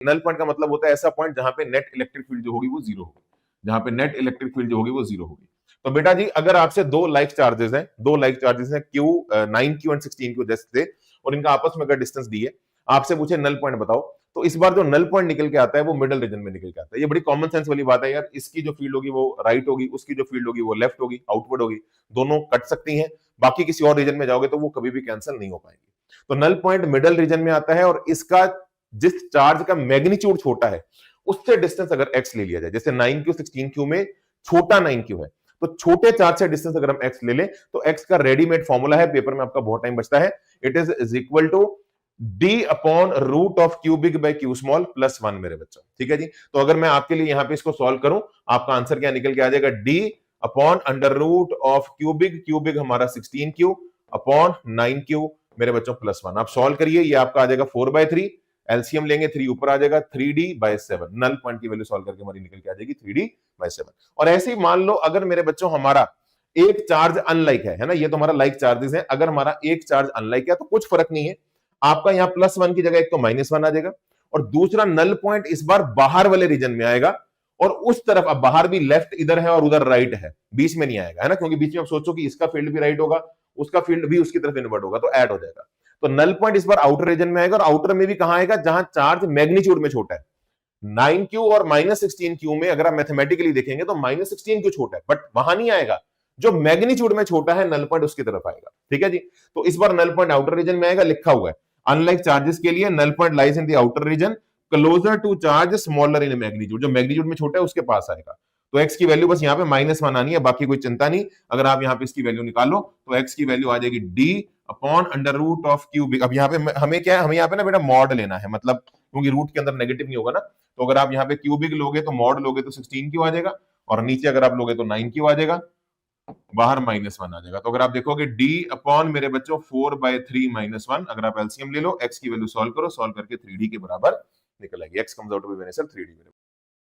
Null point का मतलब होता है ऐसा पॉइंट जहां पे नेट इलेक्ट्रिक फील्ड जो होगी वो जीरो होगी, जहां पे नेट इलेक्ट्रिक फील्ड जो होगी वो जीरो होगी। तो बेटा जी अगर आपसे दो लाइक चार्जेस हैं, दो लाइक चार्जेस हैं Q 9Q एंड 16Q जैसे थे, और इनका आपस में अगर डिस्टेंस दी है, आपसे पूछे नल पॉइंट बताओ, तो इस बार जो नल पॉइंट निकल के आता है वो मिडल रीजन में निकल के आता है। ये बड़ी कॉमन सेंस वाली बात है यार, इसकी जो फील्ड होगी वो राइट होगी, उसकी जो फील्ड होगी वो लेफ्ट होगी, आउटवर्ड होगी, दोनों कट सकती हैं। बाकी किसी और रीजन में जाओगे तो वो कभी भी कैंसिल नहीं हो पाएंगी। तो नल पॉइंट मिडल रीजन में आता है, और इसका जिस चार्ज का मैग्नीट्यूड छोटा है उससे डिस्टेंस अगर x ले लिया जाए, जैसे 9Q 16Q में छोटा 9Q है, तो छोटे चार्ज से डिस्टेंस अगर हम x ले लें तो x का रेडीमेड फॉर्मूला है, पेपर में आपका बहुत टाइम बचता है, it is equal to d upon root of Q big by Q small plus 1 मेरे बच्चों। ठीक है जी, तो अगर मैं आपके लिए यहां पे इसको सॉल्व करूं, आपका आंसर क्या निकल के आ जाएगा, d upon under root of Q big हमारा 16Q अपॉन 9Q मेरे बच्चों प्लस 1। आप सॉल्व करिए, ये आपका आ जाएगा 4/3, एलसीएम लेंगे 3 ऊपर आ जाएगा 3D/7, नल पॉइंट की वैल्यू सॉल्व करके हमारी निकल के आ जाएगी 3D/7। और ऐसे ही मान लो अगर मेरे बच्चों हमारा एक चार्ज अनलाइक है ना, ये तो हमारा लाइक चार्जेस है, अगर हमारा एक चार्ज अनलाइक है तो कुछ फर्क नहीं है, आपका यहाँ +1 की जगह एक तो -1 आ जाएगा, और दूसरा नल पॉइंट इस बार बाहर वाले रीजन में आएगा, और उस तरफ अब बाहर भी लेफ्ट इधर है और उधर राइट है, बीच में नहीं आएगा, है ना, क्योंकि बीच में आप सोचो कि इसका फील्ड भी राइट होगा, उसका फील्ड भी उसकी तरफ इन्वर्ट होगा, तो ऐड हो जाएगा। तो नल पॉइंट इस बार आउटर रीजन में आएगा, और आउटर में भी कहां आएगा, जहां चार्ज मैग्नीट्यूड में छोटा है। 9Q और -16Q में अगर आप मैथमेटिकली देखेंगे तो -16Q छोटा है, बट वहां नहीं आएगा, जो मैग्नीट्यूड में छोटा है नल पॉइंट उसकी तरफ आएगा। ठीक है जी, तो इस बार नल पॉइंट आउटर रीजन में आएगा, लिखा हुआ है अनलाइक चार्जेस के लिए null point lies in the outer region closer to charge smaller in magnitude, जो मैग्नीट्यूड में छोटा है उसके पास आएगा। तो x की वैल्यू बस यहाँ पे -1 आनी है, बाकी कोई चिंता नहीं। अगर आप यहाँ पे इसकी वैल्यू निकालो तो x की वैल्यू आ जाएगी d upon under root of Q big. अब यहाँ पे हमें क्या है, हमें यहाँ पे ना बेटा मॉड लेना है, मतलब क्योंकि रूट के अंदर नेगेटिव नहीं होगा ना, तो अगर आप यहाँ पे क्यू बिग लोगे तो मॉड लोगे तो 16Q आ जाएगा, और नीचे अगर आप लोगे तो 9Q आ जाएगा, बाहर -1 आ जाएगा। तो अगर आप देखोगे d अपॉन मेरे बच्चों 4/3 -1, अगर आप एलसीएम ले लो, x की वैल्यू सॉल्व करो, सॉल्व करके 3D के बराबर निकल आएगी, x comes out to be very answer 3D।